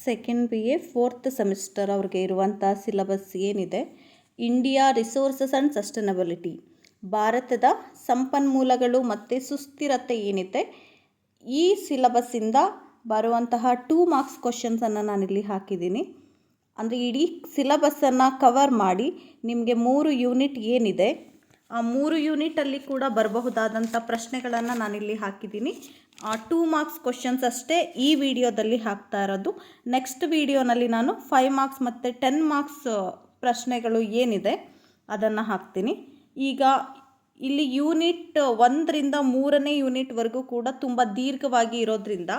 Second BA 4th semester ಅವ್ರಿಗೆ ಇರುವಂಥ syllabus ಏನಿದೆ, ಇಂಡಿಯಾ ರಿಸೋರ್ಸಸ್ ಆ್ಯಂಡ್ ಸಸ್ಟೈನಬಿಲಿಟಿ, ಭಾರತದ ಸಂಪನ್ಮೂಲಗಳು ಮತ್ತು ಸುಸ್ಥಿರತೆ ಏನಿದೆ, ಈ ಸಿಲಬಸ್ಸಿಂದ ಬರುವಂತಹ 2 ಮಾರ್ಕ್ಸ್ ಕ್ವಶನ್ಸನ್ನು ನಾನಿಲ್ಲಿ ಹಾಕಿದ್ದೀನಿ. ಅಂದರೆ ಇಡೀ ಸಿಲಬಸ್ಸನ್ನು ಕವರ್ ಮಾಡಿ ನಿಮಗೆ 3 ಯೂನಿಟ್ ಏನಿದೆ ಆ 3 ಯೂನಿಟಲ್ಲಿ ಕೂಡ ಬರಬಹುದಾದಂಥ ಪ್ರಶ್ನೆಗಳನ್ನು ನಾನಿಲ್ಲಿ ಹಾಕಿದ್ದೀನಿ. 2 ಮಾರ್ಕ್ಸ್ ಕ್ವಶನ್ಸ್ ಅಷ್ಟೇ ಈ ವಿಡಿಯೋದಲ್ಲಿ ಹಾಕ್ತಾ ಇರೋದು. ನೆಕ್ಸ್ಟ್ ವಿಡಿಯೋನಲ್ಲಿ ನಾನು 5 ಮಾರ್ಕ್ಸ್ ಮತ್ತು 10 ಮಾರ್ಕ್ಸ್ ಪ್ರಶ್ನೆಗಳು ಏನಿದೆ ಅದನ್ನು ಹಾಕ್ತೀನಿ. ಈಗ ಇಲ್ಲಿ ಯೂನಿಟ್ 1ರಿಂದ 3ನೇ ಯೂನಿಟ್ವರೆಗೂ ಕೂಡ ತುಂಬ ದೀರ್ಘವಾಗಿ ಇರೋದ್ರಿಂದ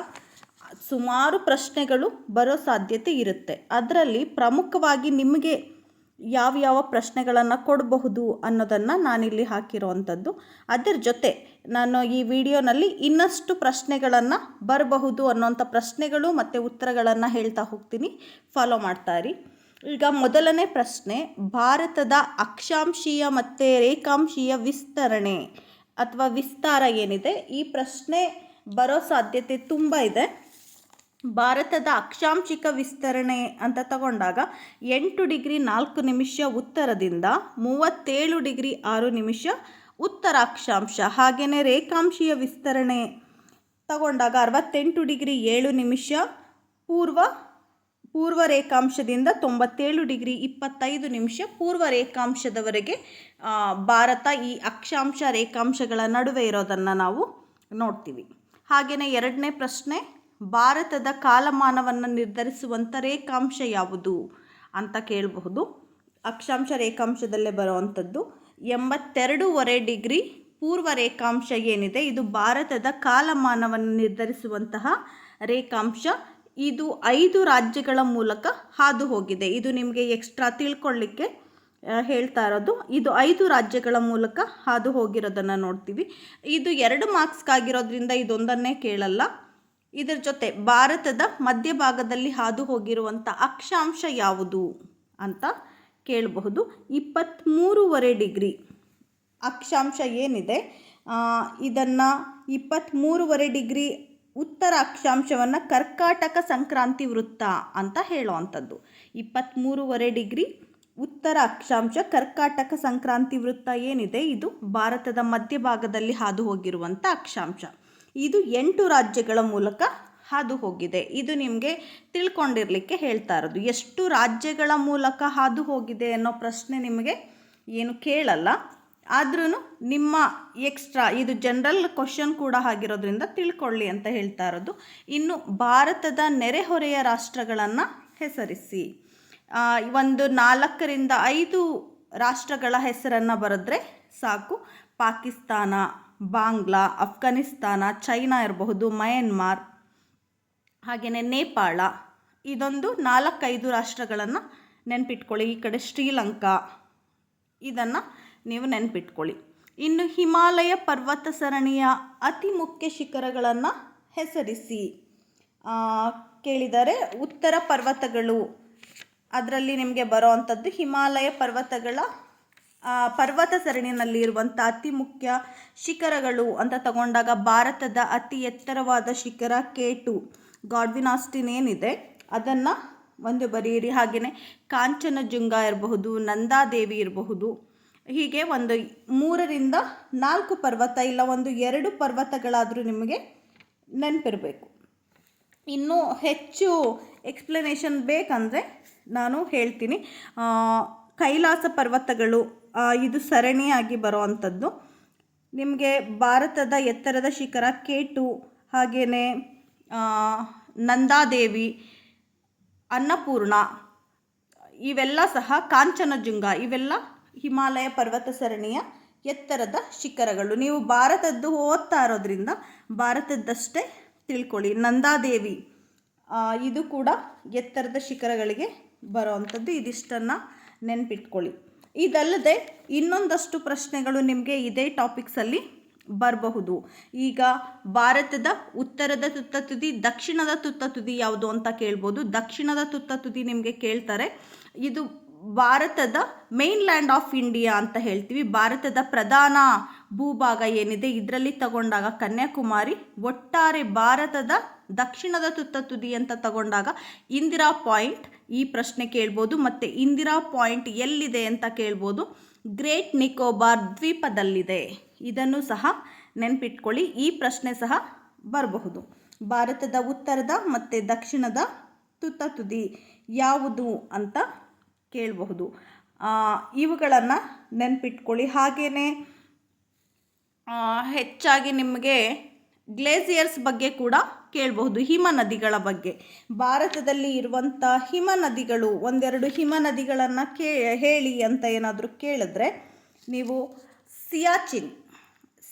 ಸುಮಾರು ಪ್ರಶ್ನೆಗಳು ಬರೋ ಸಾಧ್ಯತೆ ಇರುತ್ತೆ. ಅದರಲ್ಲಿ ಪ್ರಮುಖವಾಗಿ ನಿಮಗೆ ಯಾವ ಪ್ರಶ್ನೆಗಳನ್ನು ಕೊಡಬಹುದು ಅನ್ನೋದನ್ನು ನಾನಿಲ್ಲಿ ಹಾಕಿರೋವಂಥದ್ದು. ಅದರ ಜೊತೆ ನಾನು ಈ ವಿಡಿಯೋನಲ್ಲಿ ಇನ್ನಷ್ಟು ಪ್ರಶ್ನೆಗಳನ್ನು ಬರಬಹುದು ಅನ್ನೋಂಥ ಪ್ರಶ್ನೆಗಳು ಮತ್ತು ಉತ್ತರಗಳನ್ನು ಹೇಳ್ತಾ ಹೋಗ್ತೀನಿ, ಫಾಲೋ ಮಾಡ್ತಾ ಇರಿ. ಈಗ ಮೊದಲನೇ ಪ್ರಶ್ನೆ, ಭಾರತದ ಅಕ್ಷಾಂಶೀಯ ಮತ್ತು ರೇಖಾಂಶೀಯ ವಿಸ್ತರಣೆ ಅಥವಾ ವಿಸ್ತಾರ ಏನಿದೆ, ಈ ಪ್ರಶ್ನೆ ಬರೋ ಸಾಧ್ಯತೆ ತುಂಬ ಇದೆ. ಭಾರತದ ಅಕ್ಷಾಂಶಿಕ ವಿಸ್ತರಣೆ ಅಂತ ತಗೊಂಡಾಗ 8 ಡಿಗ್ರಿ 4 ನಿಮಿಷ ಉತ್ತರದಿಂದ 37 ಡಿಗ್ರಿ 6 ನಿಮಿಷ ಉತ್ತರ ಅಕ್ಷಾಂಶ. ಹಾಗೆಯೇ ರೇಖಾಂಶೀಯ ವಿಸ್ತರಣೆ ತಗೊಂಡಾಗ 68 ಡಿಗ್ರಿ 7 ನಿಮಿಷ ಪೂರ್ವ ರೇಖಾಂಶದಿಂದ 97 ಡಿಗ್ರಿ 25 ನಿಮಿಷ ಪೂರ್ವ ರೇಖಾಂಶದವರೆಗೆ ಭಾರತ ಈ ಅಕ್ಷಾಂಶ ರೇಖಾಂಶಗಳ ನಡುವೆ ಇರೋದನ್ನು ನಾವು ನೋಡ್ತೀವಿ. ಹಾಗೆಯೇ ಎರಡನೇ ಪ್ರಶ್ನೆ, ಭಾರತದ ಕಾಲಮಾನವನ್ನು ನಿರ್ಧರಿಸುವಂಥ ರೇಖಾಂಶ ಯಾವುದು ಅಂತ ಕೇಳಬಹುದು. ಅಕ್ಷಾಂಶ ರೇಖಾಂಶದಲ್ಲೇ ಬರುವಂಥದ್ದು 82.5 ಡಿಗ್ರಿ ಪೂರ್ವ ರೇಖಾಂಶ ಏನಿದೆ, ಇದು ಭಾರತದ ಕಾಲಮಾನವನ್ನು ನಿರ್ಧರಿಸುವಂತಹ ರೇಖಾಂಶ. ಇದು 5 ರಾಜ್ಯಗಳ ಮೂಲಕ ಹಾದು ಹೋಗಿದೆ. ಇದು ನಿಮಗೆ ಎಕ್ಸ್ಟ್ರಾ ತಿಳ್ಕೊಳ್ಳಿಕ್ಕೆ ಹೇಳ್ತಾ ಇರೋದು. ಇದು 5 ರಾಜ್ಯಗಳ ಮೂಲಕ ಹಾದು ಹೋಗಿರೋದನ್ನು ನೋಡ್ತೀವಿ. ಇದು 2 ಮಾರ್ಕ್ಸ್ಗಾಗಿರೋದ್ರಿಂದ ಇದೊಂದನ್ನೇ ಕೇಳಲ್ಲ. ಇದರ ಜೊತೆ ಭಾರತದ ಮಧ್ಯಭಾಗದಲ್ಲಿ ಹಾದು ಹೋಗಿರುವಂಥ ಅಕ್ಷಾಂಶ ಯಾವುದು ಅಂತ ಕೇಳಬಹುದು. 23.5 ಡಿಗ್ರಿ ಅಕ್ಷಾಂಶ ಏನಿದೆ, ಇದನ್ನು 23.5 ಡಿಗ್ರಿ ಉತ್ತರ ಅಕ್ಷಾಂಶವನ್ನು ಕರ್ಕಾಟಕ ಸಂಕ್ರಾಂತಿ ವೃತ್ತ ಅಂತ ಹೇಳುವಂಥದ್ದು. 23.5 ಡಿಗ್ರಿ ಉತ್ತರ ಅಕ್ಷಾಂಶ ಕರ್ಕಾಟಕ ಸಂಕ್ರಾಂತಿ ವೃತ್ತ ಏನಿದೆ, ಇದು ಭಾರತದ ಮಧ್ಯಭಾಗದಲ್ಲಿ ಹಾದು ಹೋಗಿರುವಂಥ ಅಕ್ಷಾಂಶ. ಇದು 8 ರಾಜ್ಯಗಳ ಮೂಲಕ ಹಾದು ಹೋಗಿದೆ. ಇದು ನಿಮಗೆ ತಿಳ್ಕೊಂಡಿರಲಿಕ್ಕೆ ಹೇಳ್ತಾ ಇರೋದು. ಎಷ್ಟು ರಾಜ್ಯಗಳ ಮೂಲಕ ಹಾದು ಹೋಗಿದೆ ಅನ್ನೋ ಪ್ರಶ್ನೆ ನಿಮಗೆ ಏನು ಕೇಳಲ್ಲ, ಆದ್ರೂ ನಿಮ್ಮ ಎಕ್ಸ್ಟ್ರಾ ಇದು ಜನರಲ್ ಕ್ವಶನ್ ಕೂಡ ಆಗಿರೋದ್ರಿಂದ ತಿಳ್ಕೊಳ್ಳಿ ಅಂತ ಹೇಳ್ತಾ ಇರೋದು. ಇನ್ನು ಭಾರತದ ನೆರೆಹೊರೆಯ ರಾಷ್ಟ್ರಗಳನ್ನು ಹೆಸರಿಸಿ. ಒಂದು 4ರಿಂದ 5 ರಾಷ್ಟ್ರಗಳ ಹೆಸರನ್ನು ಬರೆದ್ರೆ ಸಾಕು. ಪಾಕಿಸ್ತಾನ, ಬಾಂಗ್ಲಾ, ಅಫ್ಘಾನಿಸ್ತಾನ, ಚೈನಾ ಇರಬಹುದು, ಮಯನ್ಮಾರ್, ಹಾಗೆಯೇ ನೇಪಾಳ. ಇದೊಂದು 4-5 ರಾಷ್ಟ್ರಗಳನ್ನು ನೆನಪಿಟ್ಕೊಳ್ಳಿ. ಈ ಕಡೆ ಶ್ರೀಲಂಕಾ, ಇದನ್ನು ನೀವು ನೆನಪಿಟ್ಕೊಳ್ಳಿ. ಇನ್ನು ಹಿಮಾಲಯ ಪರ್ವತ ಸರಣಿಯ ಅತಿ ಮುಖ್ಯ ಶಿಖರಗಳನ್ನು ಹೆಸರಿಸಿ ಕೇಳಿದರೆ, ಉತ್ತರ ಪರ್ವತಗಳು ಅದರಲ್ಲಿ ನಿಮಗೆ ಬರೋ ಅಂಥದ್ದು ಹಿಮಾಲಯ ಪರ್ವತ ಸರಣಿನಲ್ಲಿ ಇರುವಂಥ ಅತಿ ಮುಖ್ಯ ಶಿಖರಗಳು ಅಂತ ತಗೊಂಡಾಗ ಭಾರತದ ಅತಿ ಎತ್ತರವಾದ ಶಿಖರ K2 ಗಾಡ್ವಿನ್ ಆಸ್ಟಿನ್ ಏನಿದೆ ಅದನ್ನು ಒಂದು ಬರೆಯಿರಿ. ಹಾಗೆಯೇ ಕಾಂಚನಜುಂಗ ಇರಬಹುದು, ನಂದಾದೇವಿ ಇರಬಹುದು. ಹೀಗೆ ಒಂದು 3ರಿಂದ 4 ಪರ್ವತ ಇಲ್ಲ ಒಂದು 2 ಪರ್ವತಗಳಾದರೂ ನಿಮಗೆ ನೆನಪಿರಬೇಕು. ಇನ್ನೂ ಹೆಚ್ಚು ಎಕ್ಸ್ಪ್ಲನೇಷನ್ ಬೇಕಂದರೆ ನಾನು ಹೇಳ್ತೀನಿ. ಕೈಲಾಸ ಪರ್ವತಗಳು ಇದು ಸರಣಿಯಾಗಿ ಬರುವಂಥದ್ದು. ನಿಮಗೆ ಭಾರತದ ಎತ್ತರದ ಶಿಖರ K2, ಹಾಗೆಯೇ ನಂದಾದೇವಿ, ಅನ್ನಪೂರ್ಣ, ಇವೆಲ್ಲ ಸಹ ಕಾಂಚನಜುಂಗ, ಇವೆಲ್ಲ ಹಿಮಾಲಯ ಪರ್ವತ ಸರಣಿಯ ಎತ್ತರದ ಶಿಖರಗಳು. ನೀವು ಭಾರತದ್ದು ಓದ್ತಾ ಇರೋದ್ರಿಂದ ಭಾರತದ್ದಷ್ಟೇ ತಿಳ್ಕೊಳ್ಳಿ. ನಂದಾದೇವಿ ಇದು ಕೂಡ ಎತ್ತರದ ಶಿಖರಗಳಿಗೆ ಬರೋವಂಥದ್ದು. ಇದಿಷ್ಟನ್ನು ನೆನಪಿಟ್ಕೊಳ್ಳಿ. ಇದಲ್ಲದೆ ಇನ್ನೊಂದಷ್ಟು ಪ್ರಶ್ನೆಗಳು ನಿಮಗೆ ಇದೇ ಟಾಪಿಕ್ಸಲ್ಲಿ ಬರಬಹುದು. ಈಗ ಭಾರತದ ಉತ್ತರದ ತುತ್ತ ತುದಿ, ದಕ್ಷಿಣದ ತುತ್ತ ತುದಿ ಯಾವುದು ಅಂತ ಕೇಳ್ಬೋದು. ದಕ್ಷಿಣದ ತುತ್ತ ತುದಿ ನಿಮಗೆ ಕೇಳ್ತಾರೆ. ಇದು ಭಾರತದ ಮೇನ್ ಲ್ಯಾಂಡ್ ಆಫ್ ಇಂಡಿಯಾ ಅಂತ ಹೇಳ್ತೀವಿ. ಭಾರತದ ಪ್ರಧಾನ ಭೂಭಾಗ ಏನಿದೆ ಇದರಲ್ಲಿ ತಗೊಂಡಾಗ ಕನ್ಯಾಕುಮಾರಿ, ಒಟ್ಟಾರೆ ಭಾರತದ ದಕ್ಷಿಣದ ತುತ್ತ ತುದಿ ಅಂತ ತಗೊಂಡಾಗ ಇಂದಿರಾ ಪಾಯಿಂಟ್ ಈ ಪ್ರಶ್ನೆ ಕೇಳ್ಬೋದು. ಮತ್ತು ಇಂದಿರಾ ಪಾಯಿಂಟ್ ಎಲ್ಲಿದೆ ಅಂತ ಕೇಳ್ಬೋದು. ಗ್ರೇಟ್ ನಿಕೋಬಾರ್ ದ್ವೀಪದಲ್ಲಿದೆ. ಇದನ್ನು ಸಹ ನೆನ್ಪಿಟ್ಕೊಳ್ಳಿ. ಈ ಪ್ರಶ್ನೆ ಸಹ ಬರಬಹುದು. ಭಾರತದ ಉತ್ತರದ ಮತ್ತು ದಕ್ಷಿಣದ ತುತ್ತ ತುದಿ ಯಾವುದು ಅಂತ ಕೇಳಬಹುದು. ಇವುಗಳನ್ನು ನೆನ್ಪಿಟ್ಕೊಳ್ಳಿ. ಹಾಗೆಯೇ ಹೆಚ್ಚಾಗಿ ನಿಮಗೆ ಗ್ಲೇಸಿಯರ್ಸ್ ಬಗ್ಗೆ ಕೂಡ ಕೇಳಬಹುದು, ಹಿಮ ನದಿಗಳ ಬಗ್ಗೆ. ಭಾರತದಲ್ಲಿ ಇರುವಂಥ ಹಿಮ ನದಿಗಳು, ಒಂದೆರಡು ಹಿಮ ನದಿಗಳನ್ನು ಹೇಳಿ ಅಂತ ಏನಾದರೂ ಕೇಳಿದ್ರೆ ನೀವು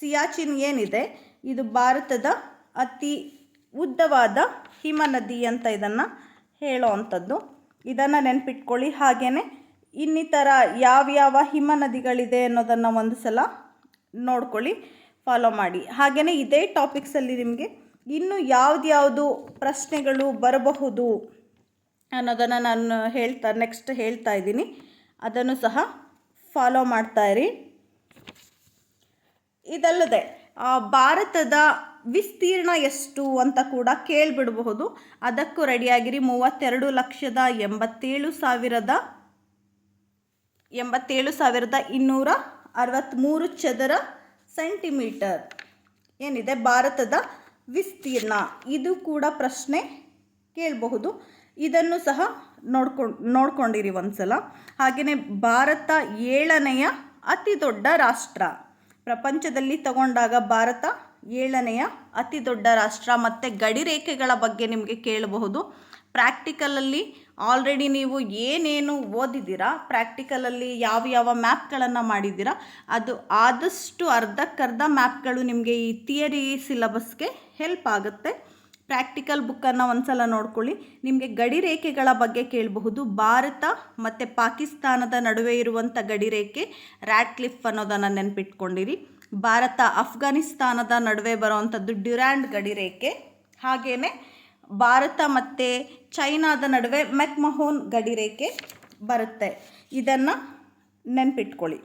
ಸಿಯಾಚಿನ್ ಏನಿದೆ ಇದು ಭಾರತದ ಅತಿ ಉದ್ದವಾದ ಹಿಮ ನದಿ ಅಂತ ಇದನ್ನು ಹೇಳೋ ಅಂಥದ್ದು. ಇದನ್ನು ನೆನ್ಪಿಟ್ಕೊಳ್ಳಿ. ಹಾಗೆಯೇ ಇನ್ನಿತರ ಯಾವ್ಯಾವ ಹಿಮ ನದಿಗಳಿದೆ ಅನ್ನೋದನ್ನು ಒಂದು ಸಲ ನೋಡ್ಕೊಳ್ಳಿ, ಫಾಲೋ ಮಾಡಿ. ಹಾಗೆಯೇ ಇದೇ ಟಾಪಿಕ್ಸಲ್ಲಿ ನಿಮಗೆ ಇನ್ನು ಯಾವ್ದು ಪ್ರಶ್ನೆಗಳು ಬರಬಹುದು ಅನ್ನೋದನ್ನು ನಾನು ನೆಕ್ಸ್ಟ್ ಹೇಳ್ತಾ ಇದ್ದೀನಿ. ಅದನ್ನು ಸಹ ಫಾಲೋ ಮಾಡ್ತಾಯಿರಿ. ಇದಲ್ಲದೆ ಭಾರತದ ವಿಸ್ತೀರ್ಣ ಎಷ್ಟು ಅಂತ ಕೂಡ ಕೇಳಿಬಿಡಬಹುದು. ಅದಕ್ಕೂ ರೆಡಿಯಾಗಿರಿ. 32,87,263 ಚದರ ಸೆಂಟಿಮೀಟರ್ ಏನಿದೆ ಭಾರತದ ವಿಸ್ತೀರ್ಣ. ಇದು ಕೂಡ ಪ್ರಶ್ನೆ ಕೇಳಬಹುದು. ಇದನ್ನು ಸಹ ನೋಡ್ಕೊಂಡಿರಿ ಒಂದ್ಸಲ. ಹಾಗೆಯೇ ಭಾರತ 7ನೆಯ ಅತಿ ದೊಡ್ಡ ರಾಷ್ಟ್ರ. ಪ್ರಪಂಚದಲ್ಲಿ ತಗೊಂಡಾಗ ಭಾರತ 7ನೆಯ ಅತಿ ದೊಡ್ಡ ರಾಷ್ಟ್ರ. ಮತ್ತು ಗಡಿರೇಖೆಗಳ ಬಗ್ಗೆ ನಿಮಗೆ ಕೇಳಬಹುದು. ಪ್ರಾಕ್ಟಿಕಲಲ್ಲಿ ಆಲ್ರೆಡಿ ನೀವು ಏನೇನು ಓದಿದ್ದೀರಾ, ಪ್ರಾಕ್ಟಿಕಲಲ್ಲಿ ಯಾವ ಮ್ಯಾಪ್ಗಳನ್ನು ಮಾಡಿದ್ದೀರಾ, ಅದು ಆದಷ್ಟು ಅರ್ಧಕ್ಕರ್ಧ ಮ್ಯಾಪ್ಗಳು ನಿಮಗೆ ಈ ಥಿಯರಿ ಸಿಲಬಸ್ಗೆ ಹೆಲ್ಪ್ ಆಗುತ್ತೆ. ಪ್ರಾಕ್ಟಿಕಲ್ ಬುಕ್ಕನ್ನು ಒಂದ್ಸಲ ನೋಡ್ಕೊಳ್ಳಿ. ನಿಮಗೆ ಗಡಿರೇಖೆಗಳ ಬಗ್ಗೆ ಕೇಳಬಹುದು. ಭಾರತ ಮತ್ತು ಪಾಕಿಸ್ತಾನದ ನಡುವೆ ಇರುವಂಥ ಗಡಿರೇಖೆ ರ್ಯಾಡ್ಕ್ಲಿಫ್ ಅನ್ನೋದನ್ನು ನೆನ್ಪಿಟ್ಕೊಂಡಿರಿ. ಭಾರತ ಅಫ್ಘಾನಿಸ್ತಾನದ ನಡುವೆ ಬರುವಂಥದ್ದು ಡ್ಯುರಾಂಡ್ ಗಡಿರೇಖೆ. ಹಾಗೆಯೇ ಭಾರತ ಮತ್ತು ಚೈನಾದ ನಡುವೆ ಮೆಕ್ಮಹೋನ್ ಗಡಿರೇಖೆ ಬರುತ್ತೆ. ಇದನ್ನು ನೆನ್ಪಿಟ್ಕೊಳ್ಳಿ.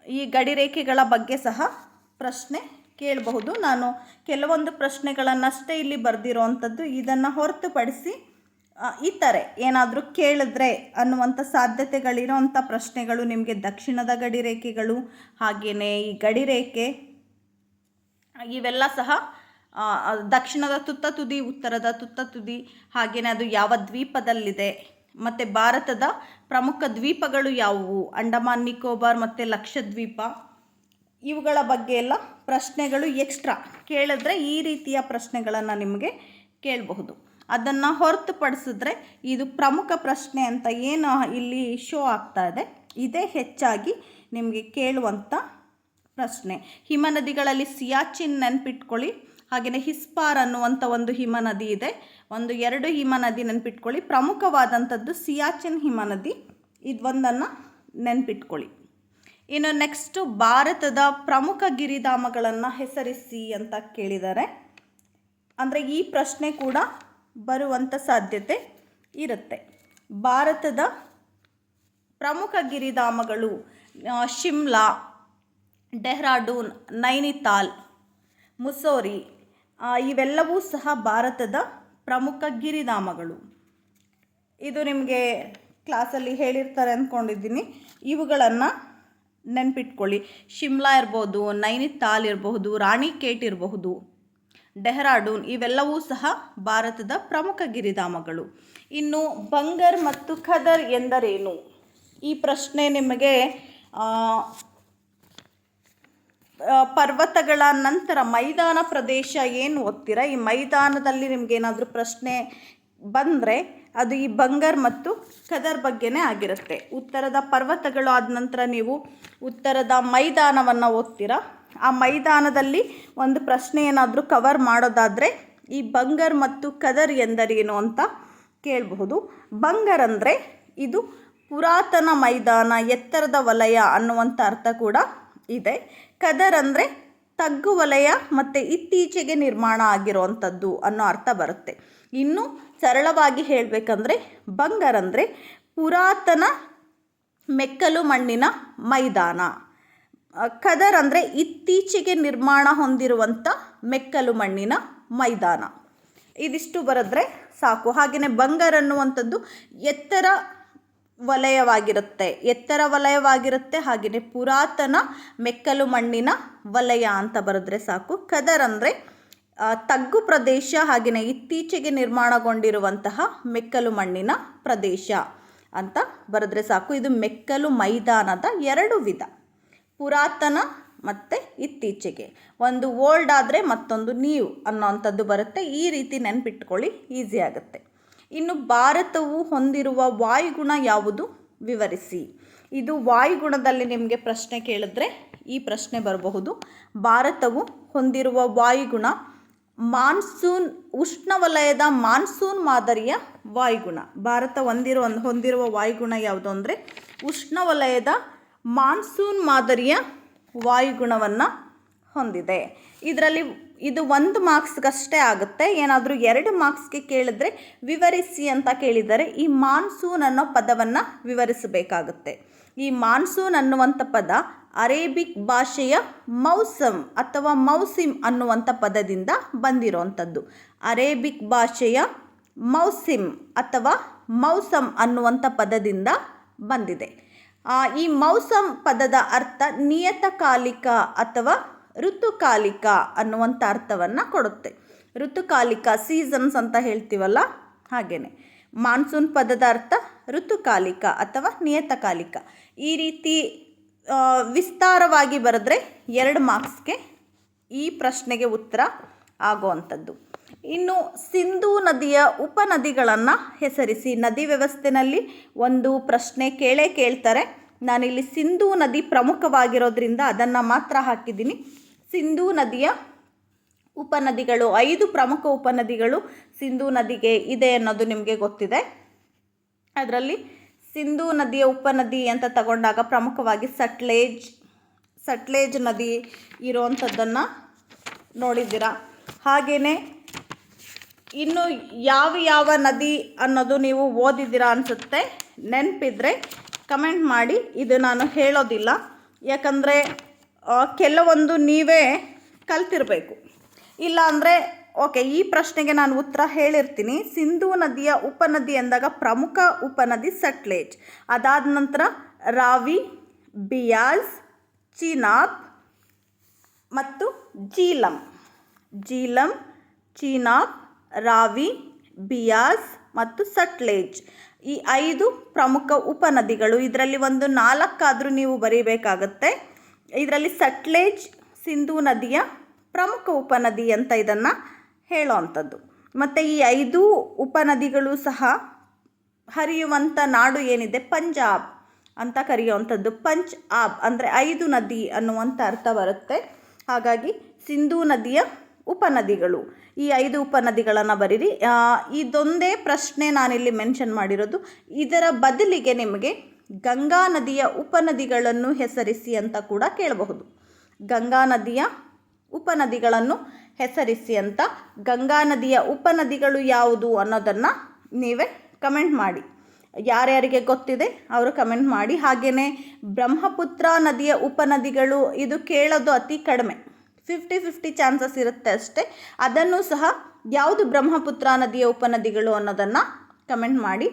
ಈ ಗಡಿರೇಖೆಗಳ ಬಗ್ಗೆ ಸಹ ಪ್ರಶ್ನೆ ಕೇಳಬಹುದು. ನಾನು ಕೆಲವೊಂದು ಪ್ರಶ್ನೆಗಳನ್ನಷ್ಟೇ ಇಲ್ಲಿ ಬರೆದಿರೋ ಅಂಥದ್ದು. ಇದನ್ನು ಹೊರತುಪಡಿಸಿ ಇತರೆ ಏನಾದರೂ ಕೇಳಿದ್ರೆ ಅನ್ನುವಂಥ ಸಾಧ್ಯತೆಗಳಿರೋಂಥ ಪ್ರಶ್ನೆಗಳು ನಿಮಗೆ ದಕ್ಷಿಣದ ಗಡಿರೇಖೆಗಳು, ಹಾಗೆಯೇ ಈ ಗಡಿರೇಖೆ ಇವೆಲ್ಲ ಸಹ ದಕ್ಷಿಣದ ತುತ್ತ ತುದಿ, ಉತ್ತರದ ತುತ್ತ ತುದಿ, ಹಾಗೆಯೇ ಅದು ಯಾವ ದ್ವೀಪದಲ್ಲಿದೆ, ಮತ್ತು ಭಾರತದ ಪ್ರಮುಖ ದ್ವೀಪಗಳು ಯಾವುವು, ಅಂಡಮಾನ್ ನಿಕೋಬಾರ್ ಮತ್ತು ಲಕ್ಷದ್ವೀಪ, ಇವುಗಳ ಬಗ್ಗೆ ಎಲ್ಲ ಪ್ರಶ್ನೆಗಳು ಎಕ್ಸ್ಟ್ರಾ ಕೇಳಿದ್ರೆ ಈ ರೀತಿಯ ಪ್ರಶ್ನೆಗಳನ್ನು ನಿಮಗೆ ಕೇಳಬಹುದು. ಅದನ್ನು ಹೊರತುಪಡಿಸಿದ್ರೆ ಇದು ಪ್ರಮುಖ ಪ್ರಶ್ನೆ ಅಂತ ಏನು ಇಲ್ಲಿ ಶೋ ಆಗ್ತಾ ಇದೆ, ಇದೇ ಹೆಚ್ಚಾಗಿ ನಿಮಗೆ ಕೇಳುವಂಥ ಪ್ರಶ್ನೆ. ಹಿಮ ನದಿಗಳಲ್ಲಿ ಸಿಯಾಚಿನ್ ನೆನ್ಪಿಟ್ಕೊಳ್ಳಿ. ಹಾಗೆಯೇ ಹಿಸ್ಪಾರ್ ಅನ್ನುವಂಥ ಒಂದು ಹಿಮ ನದಿ ಇದೆ. 2 ಹಿಮ ನದಿ ನೆನ್ಪಿಟ್ಕೊಳ್ಳಿ. ಪ್ರಮುಖವಾದಂಥದ್ದು ಸಿಯಾಚಿನ್ ಹಿಮ ನದಿ. ಇದೊಂದನ್ನು ನೆನ್ಪಿಟ್ಕೊಳ್ಳಿ. ಇನ್ನು ನೆಕ್ಸ್ಟು ಭಾರತದ ಪ್ರಮುಖ ಗಿರಿಧಾಮಗಳನ್ನು ಹೆಸರಿಸಿ ಅಂತ ಕೇಳಿದ್ದಾರೆ. ಅಂದರೆ ಈ ಪ್ರಶ್ನೆ ಕೂಡ ಬರುವಂಥ ಸಾಧ್ಯತೆ ಇರುತ್ತೆ. ಭಾರತದ ಪ್ರಮುಖ ಗಿರಿಧಾಮಗಳು ಶಿಮ್ಲಾ, ಡೆಹ್ರಾಡೂನ್, ನೈನಿತಾಲ್, ಮುಸೋರಿ, ಇವೆಲ್ಲವೂ ಸಹ ಭಾರತದ ಪ್ರಮುಖ ಗಿರಿಧಾಮಗಳು. ಇದು ನಿಮಗೆ ಕ್ಲಾಸಲ್ಲಿ ಹೇಳಿರ್ತಾರೆ ಅಂದ್ಕೊಂಡಿದ್ದೀನಿ. ಇವುಗಳನ್ನು ನೆನ್ಪಿಟ್ಕೊಳ್ಳಿ. ಶಿಮ್ಲಾ ಇರ್ಬೋದು, ನೈನಿತಾಲ್ ಇರಬಹುದು, ರಾಣಿಖೇಟ್ ಇರಬಹುದು, ಡೆಹ್ರಾಡೂನ್, ಇವೆಲ್ಲವೂ ಸಹ ಭಾರತದ ಪ್ರಮುಖ ಗಿರಿಧಾಮಗಳು. ಇನ್ನು ಬಂಗರ್ ಮತ್ತು ಖದರ್ ಎಂದರೇನು? ಈ ಪ್ರಶ್ನೆ ನಿಮಗೆ ಪರ್ವತಗಳ ನಂತರ ಮೈದಾನ ಪ್ರದೇಶ ಏನು ಓದ್ತೀರಾ, ಈ ಮೈದಾನದಲ್ಲಿ ನಿಮಗೇನಾದರೂ ಪ್ರಶ್ನೆ ಬಂದರೆ ಅದು ಈ ಬಂಗರ್ ಮತ್ತು ಖದರ್ ಬಗ್ಗೆನೇ ಆಗಿರುತ್ತೆ. ಉತ್ತರದ ಪರ್ವತಗಳು ಆದ ನಂತರ ನೀವು ಉತ್ತರದ ಮೈದಾನವನ್ನು ಓದ್ತೀರಾ. ಆ ಮೈದಾನದಲ್ಲಿ ಒಂದು ಪ್ರಶ್ನೆ ಏನಾದರೂ ಕವರ್ ಮಾಡೋದಾದರೆ ಈ ಬಂಗರ್ ಮತ್ತು ಖದರ್ ಎಂದರೇನು ಅಂತ ಕೇಳಬಹುದು. ಬಂಗರ್ ಅಂದರೆ ಇದು ಪುರಾತನ ಮೈದಾನ, ಎತ್ತರದ ವಲಯ ಅನ್ನುವಂಥ ಅರ್ಥ ಕೂಡ ಇದೆ. ಖದರ್ ಅಂದರೆ ತಗ್ಗು ವಲಯ ಮತ್ತು ಇತ್ತೀಚೆಗೆ ನಿರ್ಮಾಣ ಆಗಿರುವಂಥದ್ದು ಅನ್ನೋ ಅರ್ಥ ಬರುತ್ತೆ. ಇನ್ನು ಸರಳವಾಗಿ ಹೇಳಬೇಕಂದ್ರೆ ಬಂಗರ್ ಅಂದರೆ ಪುರಾತನ ಮೆಕ್ಕಲು ಮಣ್ಣಿನ ಮೈದಾನ. ಖದರ್ ಅಂದರೆ ಇತ್ತೀಚೆಗೆ ನಿರ್ಮಾಣ ಹೊಂದಿರುವಂಥ ಮೆಕ್ಕಲು ಮಣ್ಣಿನ ಮೈದಾನ. ಇದಿಷ್ಟು ಬರೆದ್ರೆ ಸಾಕು. ಹಾಗೆಯೇ ಬಂಗರ್ ಅನ್ನುವಂಥದ್ದು ಎತ್ತರ ವಲಯವಾಗಿರುತ್ತೆ. ಹಾಗೆಯೇ ಪುರಾತನ ಮೆಕ್ಕಲು ಮಣ್ಣಿನ ವಲಯ ಅಂತ ಬರೆದ್ರೆ ಸಾಕು. ಖದರ್ ಅಂದರೆ ತಗ್ಗು ಪ್ರದೇಶ, ಹಾಗೆಯೇ ಇತ್ತೀಚೆಗೆ ನಿರ್ಮಾಣಗೊಂಡಿರುವಂತಹ ಮೆಕ್ಕಲು ಮಣ್ಣಿನ ಪ್ರದೇಶ ಅಂತ ಬರೆದ್ರೆ ಸಾಕು. ಇದು ಮೆಕ್ಕಲು ಮೈದಾನದ 2 ವಿಧ, ಪುರಾತನ ಮತ್ತು ಇತ್ತೀಚೆಗೆ. ಒಂದು ಓಲ್ಡ್ ಆದರೆ ಮತ್ತೊಂದು ನ್ಯೂ ಅನ್ನೋವಂಥದ್ದು ಬರುತ್ತೆ. ಈ ರೀತಿ ನೆನಪಿಟ್ಕೊಳ್ಳಿ, ಈಸಿ ಆಗುತ್ತೆ. ಇನ್ನು ಭಾರತವು ಹೊಂದಿರುವ ವಾಯುಗುಣ ಯಾವುದು ವಿವರಿಸಿ. ಇದು ವಾಯುಗುಣದಲ್ಲಿ ನಿಮಗೆ ಪ್ರಶ್ನೆ ಕೇಳಿದ್ರೆ ಈ ಪ್ರಶ್ನೆ ಬರಬಹುದು. ಭಾರತವು ಹೊಂದಿರುವ ವಾಯುಗುಣ ಉಷ್ಣವಲಯದ ಮಾನ್ಸೂನ್ ಮಾದರಿಯ ವಾಯುಗುಣ. ಭಾರತ ಹೊಂದಿರುವ ವಾಯುಗುಣ ಯಾವುದು ಅಂದರೆ ಉಷ್ಣವಲಯದ ಮಾನ್ಸೂನ್ ಮಾದರಿಯ ವಾಯುಗುಣವನ್ನು ಹೊಂದಿದೆ. ಇದು 1 ಮಾರ್ಕ್ಸ್ಗಷ್ಟೇ ಆಗುತ್ತೆ. ಏನಾದರೂ 2 ಮಾರ್ಕ್ಸ್ಗೆ ಕೇಳಿದ್ರೆ ವಿವರಿಸಿ ಅಂತ ಕೇಳಿದರೆ ಈ ಮಾನ್ಸೂನ್ ಅನ್ನೋ ಪದವನ್ನು ವಿವರಿಸಬೇಕಾಗುತ್ತೆ. ಈ ಮಾನ್ಸೂನ್ ಅನ್ನುವಂಥ ಪದ ಅರೇಬಿಕ್ ಭಾಷೆಯ ಮೌಸಮ್ ಅಥವಾ ಮೌಸಿಮ್ ಅನ್ನುವಂಥ ಪದದಿಂದ ಬಂದಿರೋವಂಥದ್ದು. ಅರೇಬಿಕ್ ಭಾಷೆಯ ಮೌಸಿಮ್ ಅಥವಾ ಮೌಸಮ್ ಅನ್ನುವಂಥ ಪದದಿಂದ ಬಂದಿದೆ. ಈ ಮೌಸಮ್ ಪದದ ಅರ್ಥ ನಿಯತಕಾಲಿಕ ಅಥವಾ ಋತುಕಾಲಿಕ ಅನ್ನುವಂಥ ಅರ್ಥವನ್ನು ಕೊಡುತ್ತೆ. ಋತುಕಾಲಿಕ, ಸೀಸನ್ಸ್ ಅಂತ ಹೇಳ್ತೀವಲ್ಲ, ಹಾಗೆಯೇ ಮಾನ್ಸೂನ್ ಪದದ ಅರ್ಥ ಋತುಕಾಲಿಕ ಅಥವಾ ನಿಯತಕಾಲಿಕ. ಈ ರೀತಿ ವಿಸ್ತಾರವಾಗಿ ಬರೆದ್ರೆ 2 ಮಾರ್ಕ್ಸ್ಗೆ ಈ ಪ್ರಶ್ನೆಗೆ ಉತ್ತರ ಆಗುವಂಥದ್ದು. ಇನ್ನು ಸಿಂಧೂ ನದಿಯ ಉಪನದಿಗಳನ್ನು ಹೆಸರಿಸಿ. ನದಿ ವ್ಯವಸ್ಥೆಯಲ್ಲಿ ಒಂದು ಪ್ರಶ್ನೆ ಕೇಳ್ತಾರೆ. ನಾನಿಲ್ಲಿ ಸಿಂಧೂ ನದಿ ಪ್ರಮುಖವಾಗಿರೋದ್ರಿಂದ ಅದನ್ನು ಮಾತ್ರ ಹಾಕಿದ್ದೀನಿ. ಸಿಂಧೂ ನದಿಯ ಉಪನದಿಗಳು 5 ಪ್ರಮುಖ ಉಪನದಿಗಳು ಸಿಂಧೂ ನದಿಗೆ ಇದೆ ಅನ್ನೋದು ನಿಮಗೆ ಗೊತ್ತಿದೆ. ಅದರಲ್ಲಿ ಸಿಂಧೂ ನದಿಯ ಉಪನದಿ ಅಂತ ತಗೊಂಡಾಗ ಪ್ರಮುಖವಾಗಿ ಸಟ್ಲೇಜ್ ನದಿ ಇರುವಂಥದ್ದನ್ನು ನೋಡಿದ್ದೀರಾ. ಹಾಗೆಯೇ ಇನ್ನು ಯಾವ ನದಿ ಅನ್ನೋದು ನೀವು ಓದಿದ್ದೀರಾ ಅನಿಸುತ್ತೆ. ನೆನಪಿದ್ರೆ ಕಮೆಂಟ್ ಮಾಡಿ. ಇದು ನಾನು ಹೇಳೋದಿಲ್ಲ, ಯಾಕಂದರೆ ಕೆಲವೊಂದು ನೀವೇ ಕಲ್ತಿರಬೇಕು. ಇಲ್ಲ ಅಂದರೆ ಓಕೆ, ಈ ಪ್ರಶ್ನೆಗೆ ನಾನು ಉತ್ತರ ಹೇಳಿರ್ತೀನಿ. ಸಿಂಧೂ ನದಿಯ ಉಪನದಿ ಎಂದಾಗ ಪ್ರಮುಖ ಉಪನದಿ ಸಟ್ಲೇಜ್. ಅದಾದ ನಂತರ ರಾವಿ, ಬಿಯಾಸ್, ಚೀನಾಬ್ ಮತ್ತು ಜೀಲಂ, ಚೀನಾಬ್, ರಾವಿ, ಬಿಯಾಸ್ ಮತ್ತು ಸಟ್ಲೇಜ್ ಈ 5 ಪ್ರಮುಖ ಉಪನದಿಗಳು. ಇದರಲ್ಲಿ ಒಂದು 4 ಆದರೂ ನೀವು ಬರೀಬೇಕಾಗತ್ತೆ. ಇದರಲ್ಲಿ ಸಟ್ಲೇಜ್ ಸಿಂಧೂ ನದಿಯ ಪ್ರಮುಖ ಉಪನದಿ ಅಂತ ಇದನ್ನು ಹೇಳೋವಂಥದ್ದು. ಮತ್ತು ಈ 5 ಉಪನದಿಗಳು ಸಹ ಹರಿಯುವಂಥ ನಾಡು ಏನಿದೆ ಪಂಜಾಬ್ ಅಂತ ಕರೆಯುವಂಥದ್ದು. ಪಂಚ್ ಆಬ್ ಅಂದರೆ 5 ನದಿ ಅನ್ನುವಂಥ ಅರ್ಥ ಬರುತ್ತೆ. ಹಾಗಾಗಿ ಸಿಂಧೂ ನದಿಯ ಉಪನದಿಗಳು, ಈ 5 ಉಪನದಿಗಳನ್ನು ಬರೀರಿ. ಇದೊಂದೇ ಪ್ರಶ್ನೆ ನಾನಿಲ್ಲಿ ಮೆನ್ಷನ್ ಮಾಡಿರೋದು. ಇದರ ಬದಲಿಗೆ ನಿಮಗೆ ಗಂಗಾ ನದಿಯ ಉಪನದಿಗಳನ್ನು ಹೆಸರಿಸಿ ಅಂತ ಕೂಡ ಕೇಳಬಹುದು. ಗಂಗಾ ನದಿಯ ಉಪನದಿಗಳನ್ನು ಹೆಸರಿಸಿ ಅಂತ. ಗಂಗಾ ನದಿಯ ಉಪನದಿಗಳು ಯಾವುದು ಅನ್ನೋದನ್ನು ನೀವೇ ಕಮೆಂಟ್ ಮಾಡಿ. ಯಾರ್ಯಾರಿಗೆ ಗೊತ್ತಿದೆ ಅವರು ಕಮೆಂಟ್ ಮಾಡಿ. ಹಾಗೆಯೇ ಬ್ರಹ್ಮಪುತ್ರ ನದಿಯ ಉಪನದಿಗಳು, ಇದು ಕೇಳೋದು ಅತಿ ಕಡಿಮೆ, 50-50 ಚಾನ್ಸಸ್ ಇರುತ್ತೆ ಅಷ್ಟೇ. ಅದನ್ನು ಸಹ ಯಾವುದು ಬ್ರಹ್ಮಪುತ್ರ ನದಿಯ ಉಪನದಿಗಳು ಅನ್ನೋದನ್ನು ಕಮೆಂಟ್ ಮಾಡಿ.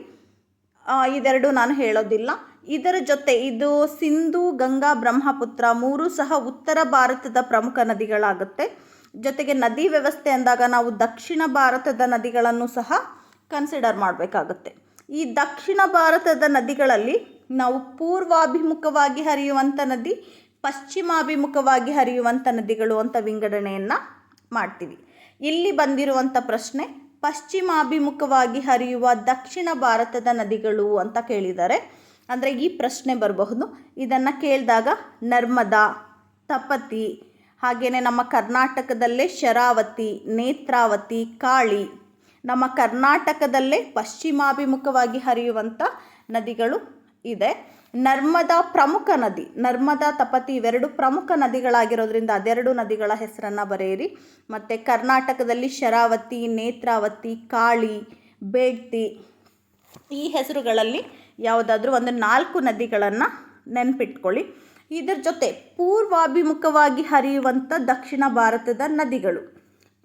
ಇದೆರಡು ನಾನು ಹೇಳೋದಿಲ್ಲ. ಇದರ ಜೊತೆ ಇದು ಸಿಂಧು, ಗಂಗಾ, ಬ್ರಹ್ಮಪುತ್ರ 3 ಸಹ ಉತ್ತರ ಭಾರತದ ಪ್ರಮುಖ ನದಿಗಳಾಗುತ್ತೆ. ಜೊತೆಗೆ ನದಿ ವ್ಯವಸ್ಥೆ ಅಂದಾಗ ನಾವು ದಕ್ಷಿಣ ಭಾರತದ ನದಿಗಳನ್ನು ಸಹ ಕನ್ಸಿಡರ್ ಮಾಡಬೇಕಾಗುತ್ತೆ. ಈ ದಕ್ಷಿಣ ಭಾರತದ ನದಿಗಳಲ್ಲಿ ನಾವು ಪೂರ್ವಾಭಿಮುಖವಾಗಿ ಹರಿಯುವಂಥ ನದಿ, ಪಶ್ಚಿಮಾಭಿಮುಖವಾಗಿ ಹರಿಯುವಂಥ ನದಿಗಳು ಅಂತ ವಿಂಗಡಣೆಯನ್ನು ಮಾಡ್ತೀವಿ. ಇಲ್ಲಿ ಬಂದಿರುವಂಥ ಪ್ರಶ್ನೆ ಪಶ್ಚಿಮಾಭಿಮುಖವಾಗಿ ಹರಿಯುವ ದಕ್ಷಿಣ ಭಾರತದ ನದಿಗಳು ಅಂತ ಕೇಳಿದ್ದಾರೆ. ಅಂದರೆ ಈ ಪ್ರಶ್ನೆ ಬರಬಹುದು. ಇದನ್ನು ಕೇಳಿದಾಗ ನರ್ಮದಾ, ತಪತಿ, ಹಾಗೆಯೇ ನಮ್ಮ ಕರ್ನಾಟಕದಲ್ಲೇ ಶರಾವತಿ, ನೇತ್ರಾವತಿ, ಕಾಳಿ, ನಮ್ಮ ಕರ್ನಾಟಕದಲ್ಲೇ ಪಶ್ಚಿಮಾಭಿಮುಖವಾಗಿ ಹರಿಯುವಂಥ ನದಿಗಳು ಇದೆ. ನರ್ಮದಾ ಪ್ರಮುಖ ನದಿ. ನರ್ಮದಾ, ತಪತಿ ಇವೆರಡು ಪ್ರಮುಖ ನದಿಗಳಾಗಿರೋದ್ರಿಂದ ಅದೆರಡು ನದಿಗಳ ಹೆಸರನ್ನು ಬರೆಯಿರಿ. ಮತ್ತು ಕರ್ನಾಟಕದಲ್ಲಿ ಶರಾವತಿ, ನೇತ್ರಾವತಿ, ಕಾಳಿ, ಬೇಡ್ತಿ ಈ ಹೆಸರುಗಳಲ್ಲಿ ಯಾವುದಾದ್ರೂ ಒಂದು 4 ನದಿಗಳನ್ನು ನೆನಪಿಟ್ಕೊಳ್ಳಿ. ಇದರ ಜೊತೆ ಪೂರ್ವಾಭಿಮುಖವಾಗಿ ಹರಿಯುವಂಥ ದಕ್ಷಿಣ ಭಾರತದ ನದಿಗಳು.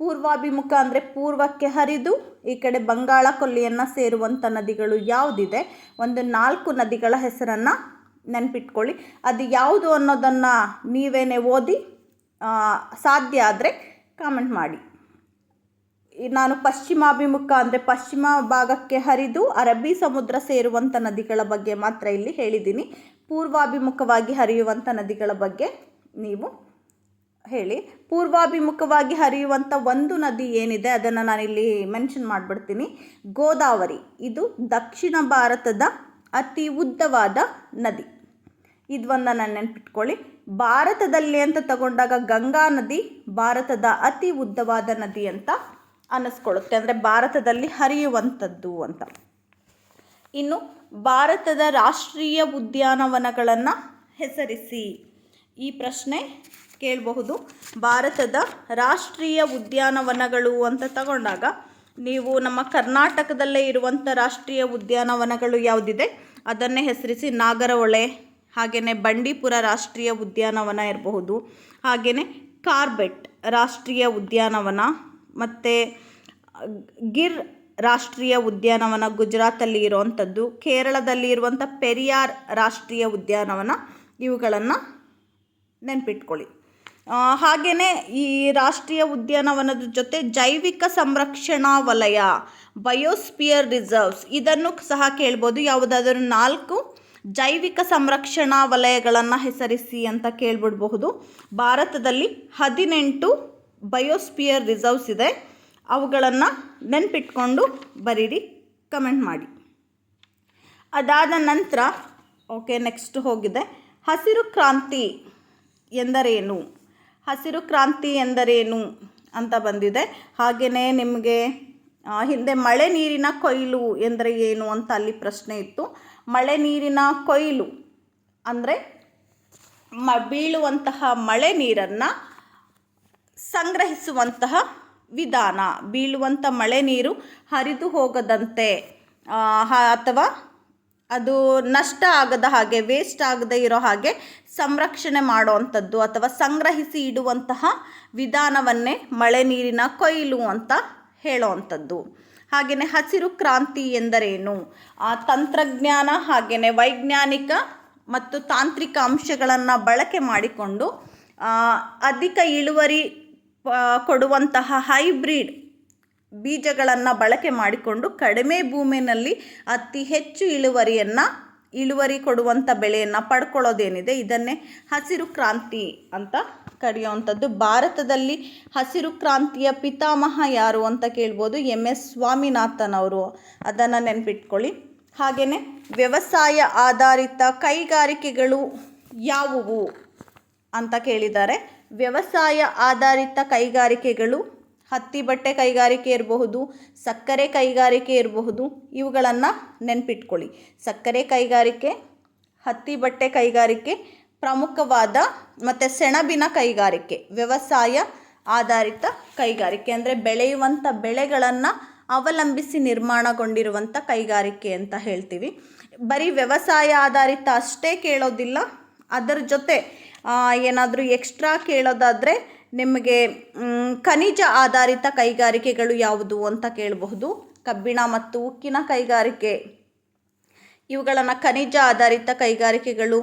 ಪೂರ್ವಾಭಿಮುಖ ಅಂದರೆ ಪೂರ್ವಕ್ಕೆ ಹರಿದು ಈ ಕಡೆ ಬಂಗಾಳ ಕೊಲ್ಲಿಯನ್ನು ಸೇರುವಂಥ ನದಿಗಳು ಯಾವುದಿದೆ, ಒಂದು 4 ನದಿಗಳ ಹೆಸರನ್ನು ನೆನಪಿಟ್ಕೊಳ್ಳಿ. ಅದು ಯಾವುದು ಅನ್ನೋದನ್ನು ನೀವೇನೇ ಓದಿ ಸಾಧ್ಯ ಆದರೆ ಕಾಮೆಂಟ್ ಮಾಡಿ. ನಾನು ಪಶ್ಚಿಮಾಭಿಮುಖ ಅಂದರೆ ಪಶ್ಚಿಮ ಭಾಗಕ್ಕೆ ಹರಿದು ಅರಬ್ಬಿ ಸಮುದ್ರ ಸೇರುವಂಥ ನದಿಗಳ ಬಗ್ಗೆ ಮಾತ್ರ ಇಲ್ಲಿ ಹೇಳಿದ್ದೀನಿ. ಪೂರ್ವಾಭಿಮುಖವಾಗಿ ಹರಿಯುವಂಥ ನದಿಗಳ ಬಗ್ಗೆ ನೀವು ಹೇಳಿ. ಪೂರ್ವಾಭಿಮುಖವಾಗಿ ಹರಿಯುವಂಥ ಒಂದು ನದಿ ಏನಿದೆ ಅದನ್ನು ನಾನಿಲ್ಲಿ ಮೆನ್ಷನ್ ಮಾಡಿಬಿಡ್ತೀನಿ, ಗೋದಾವರಿ. ಇದು ದಕ್ಷಿಣ ಭಾರತದ ಅತಿ ಉದ್ದವಾದ ನದಿ. ಇದನ್ನು ನಾನು ನೆನಪಿಟ್ಕೊಳ್ಳಿ. ಭಾರತದಲ್ಲಿ ಅಂತ ತಗೊಂಡಾಗ ಗಂಗಾ ನದಿ ಭಾರತದ ಅತಿ ಉದ್ದವಾದ ನದಿ ಅಂತ ಅನ್ನಿಸ್ಕೊಳ್ಳುತ್ತೆ, ಅಂದರೆ ಭಾರತದಲ್ಲಿ ಹರಿಯುವಂಥದ್ದು ಅಂತ. ಇನ್ನು ಭಾರತದ ರಾಷ್ಟ್ರೀಯ ಉದ್ಯಾನವನಗಳನ್ನು ಹೆಸರಿಸಿ. ಈ ಪ್ರಶ್ನೆ ಕೇಳಬಹುದು. ಭಾರತದ ರಾಷ್ಟ್ರೀಯ ಉದ್ಯಾನವನಗಳು ಅಂತ ತಗೊಂಡಾಗ ನೀವು ನಮ್ಮ ಕರ್ನಾಟಕದಲ್ಲೇ ಇರುವಂಥ ರಾಷ್ಟ್ರೀಯ ಉದ್ಯಾನವನಗಳು ಯಾವುದಿದೆ ಅದನ್ನೇ ಹೆಸರಿಸಿ. ನಾಗರಹೊಳೆ, ಹಾಗೆಯೇ ಬಂಡೀಪುರ ರಾಷ್ಟ್ರೀಯ ಉದ್ಯಾನವನ ಇರಬಹುದು, ಹಾಗೆಯೇ ಕಾರ್ಬೆಟ್ ರಾಷ್ಟ್ರೀಯ ಉದ್ಯಾನವನ, ಮತ್ತು ಗಿರ್ ರಾಷ್ಟ್ರೀಯ ಉದ್ಯಾನವನ ಗುಜರಾತಲ್ಲಿ ಇರುವಂಥದ್ದು, ಕೇರಳದಲ್ಲಿ ಇರುವಂಥ ಪೆರಿಯಾರ್ ರಾಷ್ಟ್ರೀಯ ಉದ್ಯಾನವನ. ಇವುಗಳನ್ನು ನೆನಪಿಟ್ಕೊಳ್ಳಿ. ಹಾಗೆಯೇ ಈ ರಾಷ್ಟ್ರೀಯ ಉದ್ಯಾನವನದ ಜೊತೆ ಜೈವಿಕ ಸಂರಕ್ಷಣಾ ವಲಯ, ಬಯೋಸ್ಪಿಯರ್ ರಿಸರ್ವ್ಸ್, ಇದನ್ನು ಸಹ ಕೇಳ್ಬೋದು. ಯಾವುದಾದರೂ 4 ಜೈವಿಕ ಸಂರಕ್ಷಣಾ ವಲಯಗಳನ್ನು ಹೆಸರಿಸಿ ಅಂತ ಕೇಳ್ಬಿಡಬಹುದು. ಭಾರತದಲ್ಲಿ 18 ಬಯೋಸ್ಪಿಯರ್ ರಿಸರ್ವ್ಸ್ ಇದೆ. ಅವುಗಳನ್ನು ನೆನಪಿಟ್ಕೊಂಡು ಬರೀರಿ, ಕಮೆಂಟ್ ಮಾಡಿ. ಅದಾದ ನಂತರ ನೆಕ್ಸ್ಟ್ ಹೋಗಿದೆ ಹಸಿರು ಕ್ರಾಂತಿ ಎಂದರೇನು. ಹಸಿರು ಕ್ರಾಂತಿ ಎಂದರೇನು ಅಂತ ಬಂದಿದೆ. ಹಾಗೆಯೇ ನಿಮಗೆ ಹಿಂದೆ ಮಳೆ ನೀರಿನ ಕೊಯ್ಲು ಎಂದರೆ ಏನು ಅಂತ ಅಲ್ಲಿ ಪ್ರಶ್ನೆ ಇತ್ತು. ಮಳೆ ನೀರಿನ ಕೊಯ್ಲು ಅಂದರೆ ಬೀಳುವಂತಹ ಮಳೆ ನೀರನ್ನು ಸಂಗ್ರಹಿಸುವಂತಹ ವಿಧಾನ. ಬೀಳುವಂಥ ಮಳೆ ನೀರು ಹರಿದು ಹೋಗದಂತೆ ಅಥವಾ ಅದು ನಷ್ಟ ಆಗದ ಹಾಗೆ, ವೇಸ್ಟ್ ಆಗದೆ ಇರೋ ಹಾಗೆ ಸಂರಕ್ಷಣೆ ಮಾಡುವಂಥದ್ದು ಅಥವಾ ಸಂಗ್ರಹಿಸಿ ಇಡುವಂತಹ ವಿಧಾನವನ್ನೇ ಮಳೆ ನೀರಿನ ಕೊಯ್ಲು ಅಂತ ಹೇಳುವಂಥದ್ದು. ಹಾಗೆಯೇ ಹಸಿರು ಕ್ರಾಂತಿ ಎಂದರೇನು. ತಂತ್ರಜ್ಞಾನ ಹಾಗೆಯೇ ವೈಜ್ಞಾನಿಕ ಮತ್ತು ತಾಂತ್ರಿಕ ಅಂಶಗಳನ್ನು ಬಳಕೆ ಮಾಡಿಕೊಂಡು ಅಧಿಕ ಇಳುವರಿ ಕೊಡುವಂತಹ ಹೈಬ್ರಿಡ್ ಬೀಜಗಳನ್ನು ಬಳಕೆ ಮಾಡಿಕೊಂಡು ಕಡಿಮೆ ಭೂಮಿಯಲ್ಲಿ ಅತಿ ಹೆಚ್ಚು ಇಳುವರಿ ಕೊಡುವಂಥ ಬೆಳೆಯನ್ನು ಪಡ್ಕೊಳ್ಳೋದೇನಿದೆ ಇದನ್ನೇ ಹಸಿರು ಕ್ರಾಂತಿ ಅಂತ ಕರೆಯುವಂಥದ್ದು. ಭಾರತದಲ್ಲಿ ಹಸಿರು ಕ್ರಾಂತಿಯ ಪಿತಾಮಹ ಯಾರು ಅಂತ ಕೇಳ್ಬೋದು. MS ಸ್ವಾಮಿನಾಥನ್ ಅವರು. ಅದನ್ನು ನೆನಪಿಟ್ಕೊಳ್ಳಿ. ಹಾಗೆಯೇ ವ್ಯವಸಾಯ ಆಧಾರಿತ ಕೈಗಾರಿಕೆಗಳು ಯಾವುವು ಅಂತ ಕೇಳಿದ್ದಾರೆ. ವ್ಯವಸಾಯ ಆಧಾರಿತ ಕೈಗಾರಿಕೆಗಳು ಹತ್ತಿ ಬಟ್ಟೆ ಕೈಗಾರಿಕೆ ಇರಬಹುದು, ಸಕ್ಕರೆ ಕೈಗಾರಿಕೆ ಇರಬಹುದು. ಇವುಗಳನ್ನು ನೆನಪಿಟ್ಕೊಳ್ಳಿ. ಸಕ್ಕರೆ ಕೈಗಾರಿಕೆ, ಹತ್ತಿ ಬಟ್ಟೆ ಕೈಗಾರಿಕೆ ಪ್ರಮುಖವಾದ, ಮತ್ತು ಸೆಣಬಿನ ಕೈಗಾರಿಕೆ ವ್ಯವಸಾಯ ಆಧಾರಿತ ಕೈಗಾರಿಕೆ, ಅಂದರೆ ಬೆಳೆಯುವಂಥ ಬೆಳೆಗಳನ್ನು ಅವಲಂಬಿಸಿ ನಿರ್ಮಾಣಗೊಂಡಿರುವಂಥ ಕೈಗಾರಿಕೆ ಅಂತ ಹೇಳ್ತೀವಿ. ಬರೀ ವ್ಯವಸಾಯ ಆಧಾರಿತ ಅಷ್ಟೇ ಕೇಳೋದಿಲ್ಲ, ಅದರ ಜೊತೆ ಏನಾದರೂ ಎಕ್ಸ್ಟ್ರಾ ಕೇಳೋದಾದರೆ ನಿಮಗೆ ಖನಿಜ ಆಧಾರಿತ ಕೈಗಾರಿಕೆಗಳು ಯಾವುದು ಅಂತ ಕೇಳಬಹುದು. ಕಬ್ಬಿಣ ಮತ್ತು ಉಕ್ಕಿನ ಕೈಗಾರಿಕೆ, ಇವುಗಳನ್ನು ಖನಿಜ ಆಧಾರಿತ ಕೈಗಾರಿಕೆಗಳು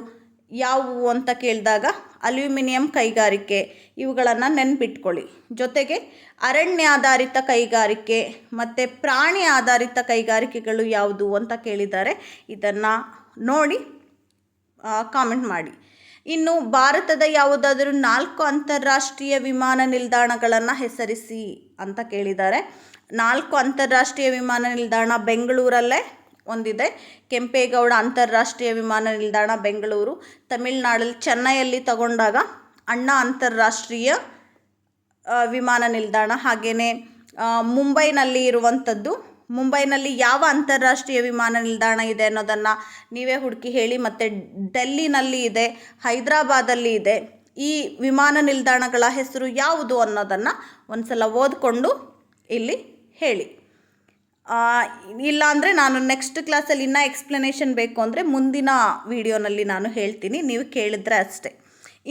ಯಾವುವು ಅಂತ ಕೇಳಿದಾಗ ಅಲ್ಯೂಮಿನಿಯಂ ಕೈಗಾರಿಕೆ, ಇವುಗಳನ್ನು ನೆನಪಿಟ್ಕೊಳ್ಳಿ. ಜೊತೆಗೆ ಅರಣ್ಯಾಧಾರಿತ ಕೈಗಾರಿಕೆ ಮತ್ತು ಪ್ರಾಣಿ ಆಧಾರಿತ ಕೈಗಾರಿಕೆಗಳು ಯಾವುದು ಅಂತ ಕೇಳಿದ್ದಾರೆ. ಇದನ್ನು ನೋಡಿ ಕಾಮೆಂಟ್ ಮಾಡಿ. ಇನ್ನು ಭಾರತದ ಯಾವುದಾದರೂ 4 ಅಂತಾರಾಷ್ಟ್ರೀಯ ವಿಮಾನ ನಿಲ್ದಾಣಗಳನ್ನು ಹೆಸರಿಸಿ ಅಂತ ಕೇಳಿದ್ದಾರೆ. 4 ಅಂತಾರಾಷ್ಟ್ರೀಯ ವಿಮಾನ ನಿಲ್ದಾಣ ಬೆಂಗಳೂರಲ್ಲೇ ಒಂದಿದೆ. ಕೆಂಪೇಗೌಡ ಅಂತಾರಾಷ್ಟ್ರೀಯ ವಿಮಾನ ನಿಲ್ದಾಣ ಬೆಂಗಳೂರು. ತಮಿಳುನಾಡಲ್ಲಿ ಚೆನ್ನೈಯಲ್ಲಿ ತಗೊಂಡಾಗ ಅಣ್ಣಾ ಅಂತಾರಾಷ್ಟ್ರೀಯ ವಿಮಾನ ನಿಲ್ದಾಣ. ಹಾಗೆಯೇ ಮುಂಬೈನಲ್ಲಿ ಇರುವಂಥದ್ದು. ಮುಂಬೈನಲ್ಲಿ ಯಾವ ಅಂತಾರಾಷ್ಟ್ರೀಯ ವಿಮಾನ ನಿಲ್ದಾಣ ಇದೆ ಅನ್ನೋದನ್ನು ನೀವೇ ಹುಡುಕಿ ಹೇಳಿ. ಮತ್ತು ಡೆಲ್ಲಿನಲ್ಲಿ ಇದೆ, ಹೈದರಾಬಾದಲ್ಲಿ ಇದೆ. ಈ ವಿಮಾನ ನಿಲ್ದಾಣಗಳ ಹೆಸರು ಯಾವುದು ಅನ್ನೋದನ್ನು ಒಂದು ಸಲ ಓದಿಕೊಂಡು ಇಲ್ಲಿ ಹೇಳಿ. ಇಲ್ಲ ಅಂದರೆ ನಾನು ನೆಕ್ಸ್ಟ್ ಕ್ಲಾಸಲ್ಲಿ ಇನ್ನೂ ಎಕ್ಸ್ಪ್ಲನೇಷನ್ ಬೇಕು ಅಂದರೆ ಮುಂದಿನ ವಿಡಿಯೋನಲ್ಲಿ ನಾನು ಹೇಳ್ತೀನಿ, ನೀವು ಕೇಳಿದ್ರೆ ಅಷ್ಟೇ.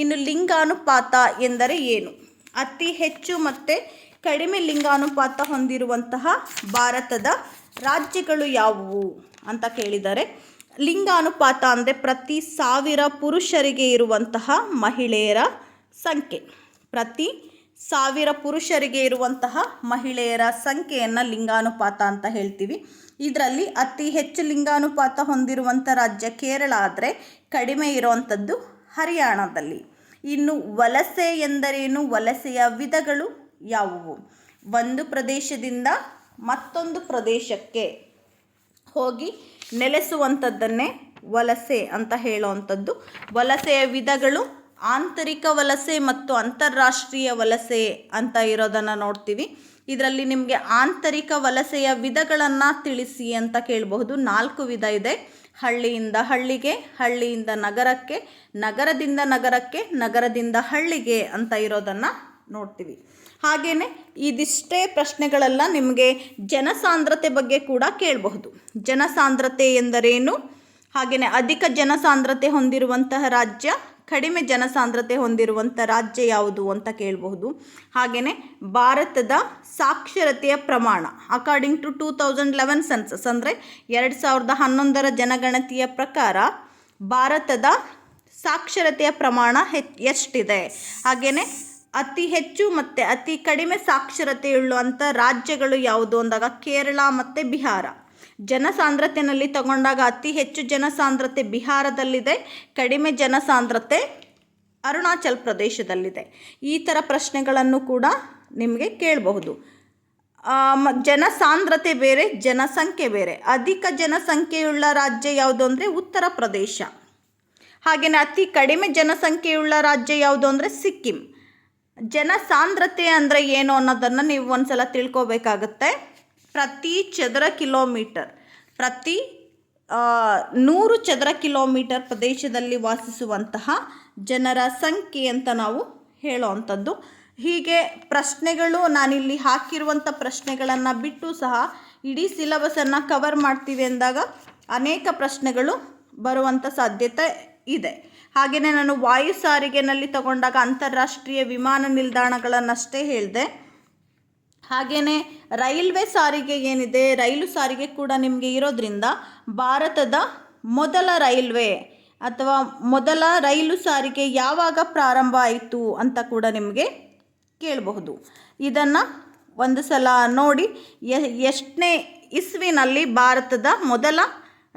ಇನ್ನು ಲಿಂಗಾನುಪಾತ ಎಂದರೆ ಏನು? ಅತಿ ಹೆಚ್ಚು ಮತ್ತು ಕಡಿಮೆ ಲಿಂಗಾನುಪಾತ ಹೊಂದಿರುವಂತಹ ಭಾರತದ ರಾಜ್ಯಗಳು ಯಾವುವು ಅಂತ ಕೇಳಿದ್ದಾರೆ. ಲಿಂಗಾನುಪಾತ ಅಂದರೆ ಪ್ರತಿ 1000 ಪುರುಷರಿಗೆ ಇರುವಂತಹ ಮಹಿಳೆಯರ ಸಂಖ್ಯೆ. ಪ್ರತಿ 1000 ಪುರುಷರಿಗೆ ಇರುವಂತಹ ಮಹಿಳೆಯರ ಸಂಖ್ಯೆಯನ್ನು ಲಿಂಗಾನುಪಾತ ಅಂತ ಹೇಳ್ತೀವಿ. ಇದರಲ್ಲಿ ಅತಿ ಹೆಚ್ಚು ಲಿಂಗಾನುಪಾತ ಹೊಂದಿರುವಂಥ ರಾಜ್ಯ ಕೇರಳ ಆದರೆ ಕಡಿಮೆ ಇರುವಂಥದ್ದು ಹರಿಯಾಣದಲ್ಲಿ. ಇನ್ನು ವಲಸೆ ಎಂದರೇನು? ವಲಸೆಯ ವಿಧಗಳು ಯಾವುವು? ಒಂದು ಪ್ರದೇಶದಿಂದ ಮತ್ತೊಂದು ಪ್ರದೇಶಕ್ಕೆ ಹೋಗಿ ನೆಲೆಸುವಂಥದ್ದನ್ನೇ ವಲಸೆ ಅಂತ ಹೇಳುವಂಥದ್ದು. ವಲಸೆಯ ವಿಧಗಳು ಆಂತರಿಕ ವಲಸೆ ಮತ್ತು ಅಂತಾರಾಷ್ಟ್ರೀಯ ವಲಸೆ ಅಂತ ಇರೋದನ್ನು ನೋಡ್ತೀವಿ. ಇದರಲ್ಲಿ ನಿಮಗೆ ಆಂತರಿಕ ವಲಸೆಯ ವಿಧಗಳನ್ನು ತಿಳಿಸಿ ಅಂತ ಕೇಳಬಹುದು. 4 ವಿಧ ಇದೆ. ಹಳ್ಳಿಯಿಂದ ಹಳ್ಳಿಗೆ, ಹಳ್ಳಿಯಿಂದ ನಗರಕ್ಕೆ, ನಗರದಿಂದ ನಗರಕ್ಕೆ, ನಗರದಿಂದ ಹಳ್ಳಿಗೆ ಅಂತ ಇರೋದನ್ನು ನೋಡ್ತೀವಿ. ಹಾಗೆಯೇ ಇದಿಷ್ಟೇ ಪ್ರಶ್ನೆಗಳೆಲ್ಲ ನಿಮಗೆ ಜನಸಾಂದ್ರತೆ ಬಗ್ಗೆ ಕೂಡ ಕೇಳಬಹುದು. ಜನಸಾಂದ್ರತೆ ಎಂದರೇನು? ಹಾಗೆಯೇ ಅಧಿಕ ಜನಸಾಂದ್ರತೆ ಹೊಂದಿರುವಂತಹ ರಾಜ್ಯ, ಕಡಿಮೆ ಜನಸಾಂದ್ರತೆ ಹೊಂದಿರುವಂಥ ರಾಜ್ಯ ಯಾವುದು ಅಂತ ಕೇಳಬಹುದು. ಹಾಗೆಯೇ ಭಾರತದ ಸಾಕ್ಷರತೆಯ ಪ್ರಮಾಣ ಅಕಾರ್ಡಿಂಗ್ ಟು 2011 ಸೆನ್ಸಸ್ ಅಂದರೆ 2011ರ ಜನಗಣತಿಯ ಪ್ರಕಾರ ಭಾರತದ ಸಾಕ್ಷರತೆಯ ಪ್ರಮಾಣ ಎಷ್ಟಿದೆ? ಹಾಗೆಯೇ ಅತಿ ಹೆಚ್ಚು ಮತ್ತು ಅತಿ ಕಡಿಮೆ ಸಾಕ್ಷರತೆಯುಳ್ಳುವಂಥ ರಾಜ್ಯಗಳು ಯಾವುದು ಅಂದಾಗ ಕೇರಳ ಮತ್ತು ಬಿಹಾರ. ಜನಸಾಂದ್ರತೆಯಲ್ಲಿ ತಗೊಂಡಾಗ ಅತಿ ಹೆಚ್ಚು ಜನಸಾಂದ್ರತೆ ಬಿಹಾರದಲ್ಲಿದೆ, ಕಡಿಮೆ ಜನಸಾಂದ್ರತೆ ಅರುಣಾಚಲ ಪ್ರದೇಶದಲ್ಲಿದೆ. ಈ ಥರ ಪ್ರಶ್ನೆಗಳನ್ನು ಕೂಡ ನಿಮಗೆ ಕೇಳಬಹುದು. ಜನಸಾಂದ್ರತೆ ಬೇರೆ, ಜನಸಂಖ್ಯೆ ಬೇರೆ. ಅಧಿಕ ಜನಸಂಖ್ಯೆಯುಳ್ಳ ರಾಜ್ಯ ಯಾವುದು ಅಂದರೆ ಉತ್ತರ ಪ್ರದೇಶ. ಹಾಗೆಯೇ ಅತಿ ಕಡಿಮೆ ಜನಸಂಖ್ಯೆಯುಳ್ಳ ರಾಜ್ಯ ಯಾವುದು ಅಂದರೆ ಸಿಕ್ಕಿಂ. ಜನಸಾಂದ್ರತೆ ಅಂದರೆ ಏನು ಅನ್ನೋದನ್ನು ನೀವು ಒಂದ್ಸಲ ತಿಳ್ಕೊಬೇಕಾಗತ್ತೆ. ಪ್ರತಿ ಚದರ ಕಿಲೋಮೀಟರ್, ಪ್ರತಿ 100 ಚದರ ಕಿಲೋಮೀಟರ್ ಪ್ರದೇಶದಲ್ಲಿ ವಾಸಿಸುವಂತಹ ಜನರ ಸಂಖ್ಯೆ ಅಂತ ನಾವು ಹೇಳೋವಂಥದ್ದು. ಹೀಗೆ ಪ್ರಶ್ನೆಗಳು ನಾನಿಲ್ಲಿ ಹಾಕಿರುವಂಥ ಪ್ರಶ್ನೆಗಳನ್ನು ಬಿಟ್ಟು ಸಹ ಇಡೀ ಸಿಲೆಬಸನ್ನು ಕವರ್ ಮಾಡ್ತೀವಿ ಅಂದಾಗ ಅನೇಕ ಪ್ರಶ್ನೆಗಳು ಬರುವಂಥ ಸಾಧ್ಯತೆ ಇದೆ. ಹಾಗೆಯೇ ನಾನು ವಾಯು ಸಾರಿಗೆನಲ್ಲಿ ತಗೊಂಡಾಗ ಅಂತಾರಾಷ್ಟ್ರೀಯ ವಿಮಾನ ನಿಲ್ದಾಣಗಳನ್ನಷ್ಟೇ ಹೇಳಿದೆ. ಹಾಗೆಯೇ ರೈಲ್ವೆ ಸಾರಿಗೆ ಏನಿದೆ, ರೈಲು ಸಾರಿಗೆ ಕೂಡ ನಿಮಗೆ ಇರೋದ್ರಿಂದ ಭಾರತದ ಮೊದಲ ರೈಲ್ವೆ ಅಥವಾ ಮೊದಲ ರೈಲು ಸಾರಿಗೆ ಯಾವಾಗ ಪ್ರಾರಂಭ ಆಯಿತು ಅಂತ ಕೂಡ ನಿಮಗೆ ಕೇಳಬಹುದು. ಇದನ್ನು ಒಂದು ಸಲ ನೋಡಿ ಎಷ್ಟನೇ ಇಸ್ವಿನಲ್ಲಿ ಭಾರತದ ಮೊದಲ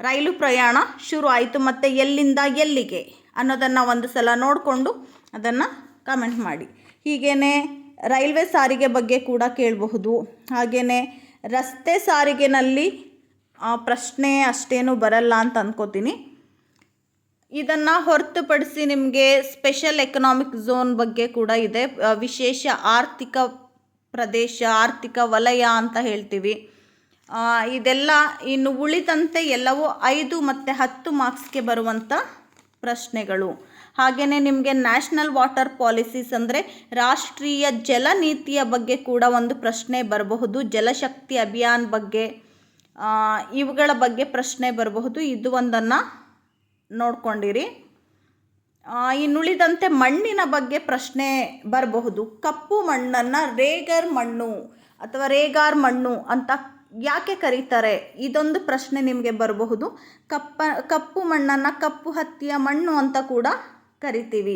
ರೈಲು ಪ್ರಯಾಣ ಶುರು ಆಯಿತು ಮತ್ತು ಎಲ್ಲಿಂದ ಎಲ್ಲಿಗೆ ಅನ್ನೋದನ್ನು ಒಂದು ಸಲ ನೋಡಿಕೊಂಡು ಅದನ್ನು ಕಮೆಂಟ್ ಮಾಡಿ. ಹೀಗೇ ರೈಲ್ವೆ ಸಾರಿಗೆ ಬಗ್ಗೆ ಕೂಡ ಕೇಳಬಹುದು. ಹಾಗೆಯೇ ರಸ್ತೆ ಸಾರಿಗೆನಲ್ಲಿ ಪ್ರಶ್ನೆ ಅಷ್ಟೇನು ಬರಲ್ಲ ಅಂತ ಅಂದ್ಕೋತೀನಿ. ಇದನ್ನು ಹೊರತುಪಡಿಸಿ ನಿಮಗೆ ಸ್ಪೆಷಲ್ ಎಕನಾಮಿಕ್ ಝೋನ್ ಬಗ್ಗೆ ಕೂಡ ಇದೆ. ವಿಶೇಷ ಆರ್ಥಿಕ ಪ್ರದೇಶ, ಆರ್ಥಿಕ ವಲಯ ಅಂತ ಹೇಳ್ತೀವಿ. ಇದೆಲ್ಲ ಇನ್ನು ಉಳಿದಂತೆ ಎಲ್ಲವೂ 5 ಮತ್ತು 10 ಮಾರ್ಕ್ಸ್ಗೆ ಬರುವಂಥ ಪ್ರಶ್ನೆಗಳು. ಹಾಗೆಯೇ ನಿಮಗೆ ನ್ಯಾಷನಲ್ ವಾಟರ್ ಪಾಲಿಸೀಸ್ ಅಂದರೆ ರಾಷ್ಟ್ರೀಯ ಜಲ ನೀತಿಯ ಬಗ್ಗೆ ಕೂಡ ಒಂದು ಪ್ರಶ್ನೆ ಬರಬಹುದು. ಜಲಶಕ್ತಿ ಅಭಿಯಾನ ಬಗ್ಗೆ, ಇವುಗಳ ಬಗ್ಗೆ ಪ್ರಶ್ನೆ ಬರಬಹುದು. ಇದು ಒಂದನ್ನು ನೋಡ್ಕೊಂಡಿರಿ. ಇನ್ನುಳಿದಂತೆ ಮಣ್ಣಿನ ಬಗ್ಗೆ ಪ್ರಶ್ನೆ ಬರಬಹುದು. ಕಪ್ಪು ಮಣ್ಣನ್ನು ರೇಗರ್ ಮಣ್ಣು ಅಥವಾ ರೇಗಾರ್ ಮಣ್ಣು ಅಂತ ಯಾಕೆ ಕರೀತಾರೆ? ಇದೊಂದು ಪ್ರಶ್ನೆ ನಿಮಗೆ ಬರಬಹುದು. ಕಪ್ಪು ಮಣ್ಣನ್ನು ಕಪ್ಪು ಹತ್ತಿಯ ಮಣ್ಣು ಅಂತ ಕೂಡ ಕರಿತೀವಿ.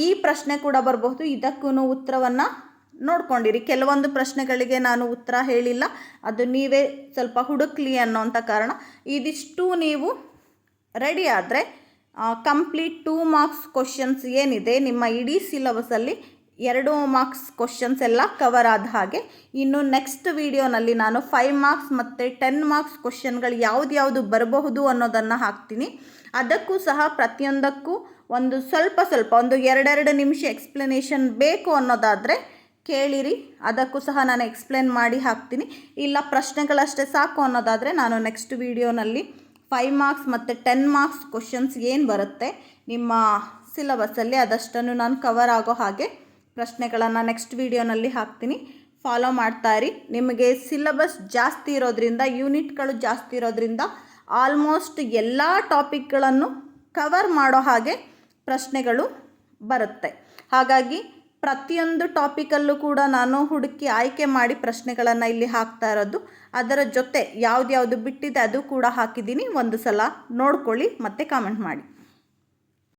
ಈ ಪ್ರಶ್ನೆ ಕೂಡ ಬರಬಹುದು. ಇದಕ್ಕೂ ಉತ್ತರವನ್ನು ನೋಡ್ಕೊಂಡಿರಿ. ಕೆಲವೊಂದು ಪ್ರಶ್ನೆಗಳಿಗೆ ನಾನು ಉತ್ತರ ಹೇಳಿಲ್ಲ, ಅದು ನೀವೇ ಸ್ವಲ್ಪ ಹುಡುಕ್ಲಿ ಅನ್ನೋಂಥ ಕಾರಣ. ಇದಿಷ್ಟು ನೀವು ರೆಡಿ ಆದರೆ ಕಂಪ್ಲೀಟ್ 2 ಮಾರ್ಕ್ಸ್ ಕ್ವಶನ್ಸ್ ಏನಿದೆ ನಿಮ್ಮ ಇಡೀ ಸಿಲೆಬಸಲ್ಲಿ 2 ಮಾರ್ಕ್ಸ್ ಕ್ವಶನ್ಸ್ ಎಲ್ಲ ಕವರ್ ಆದ ಹಾಗೆ. ಇನ್ನು ನೆಕ್ಸ್ಟ್ ವಿಡಿಯೋನಲ್ಲಿ ನಾನು 5 ಮಾರ್ಕ್ಸ್ ಮತ್ತು 10 ಮಾರ್ಕ್ಸ್ ಕ್ವಶನ್ಗಳು ಯಾವುದು ಬರಬಹುದು ಅನ್ನೋದನ್ನು ಹಾಕ್ತೀನಿ. ಅದಕ್ಕೂ ಸಹ ಪ್ರತಿಯೊಂದಕ್ಕೂ ಒಂದು ಸ್ವಲ್ಪ ಒಂದು 2 ನಿಮಿಷ ಎಕ್ಸ್ಪ್ಲನೇಷನ್ ಬೇಕು ಅನ್ನೋದಾದರೆ ಕೇಳಿರಿ, ಅದಕ್ಕೂ ಸಹ ನಾನು ಎಕ್ಸ್ಪ್ಲೇನ್ ಮಾಡಿ ಹಾಕ್ತೀನಿ. ಇಲ್ಲ ಪ್ರಶ್ನೆಗಳಷ್ಟೇ ಸಾಕು ಅನ್ನೋದಾದರೆ ನಾನು ನೆಕ್ಸ್ಟ್ ವಿಡಿಯೋನಲ್ಲಿ 5 ಮಾರ್ಕ್ಸ್ ಮತ್ತು 10 ಮಾರ್ಕ್ಸ್ ಕ್ವಶನ್ಸ್ ಏನು ಬರುತ್ತೆ ನಿಮ್ಮ ಸಿಲೆಬಸ್ಸಲ್ಲಿ ಅದಷ್ಟನ್ನು ನಾನು ಕವರ್ ಆಗೋ ಹಾಗೆ ಪ್ರಶ್ನೆಗಳನ್ನು ನೆಕ್ಸ್ಟ್ ವಿಡಿಯೋನಲ್ಲಿ ಹಾಕ್ತೀನಿ. ಫಾಲೋ ಮಾಡ್ತಾ ಇರಿ. ನಿಮಗೆ ಸಿಲಬಸ್ ಜಾಸ್ತಿ ಇರೋದ್ರಿಂದ, ಯೂನಿಟ್ಗಳು ಜಾಸ್ತಿ ಇರೋದ್ರಿಂದ ಆಲ್ಮೋಸ್ಟ್ ಎಲ್ಲ ಟಾಪಿಕ್ಗಳನ್ನು ಕವರ್ ಮಾಡೋ ಹಾಗೆ ಪ್ರಶ್ನೆಗಳು ಬರುತ್ತೆ. ಹಾಗಾಗಿ ಪ್ರತಿಯೊಂದು ಟಾಪಿಕಲ್ಲೂ ಕೂಡ ನಾನು ಹುಡುಕಿ ಆಯ್ಕೆ ಮಾಡಿ ಪ್ರಶ್ನೆಗಳನ್ನು ಇಲ್ಲಿ ಹಾಕ್ತಾ ಇರೋದು. ಅದರ ಜೊತೆ ಯಾವ್ದು ಬಿಟ್ಟಿದೆ ಅದು ಕೂಡ ಹಾಕಿದ್ದೀನಿ. ಒಂದು ಸಲ ನೋಡ್ಕೊಳ್ಳಿ ಮತ್ತು ಕಾಮೆಂಟ್ ಮಾಡಿ.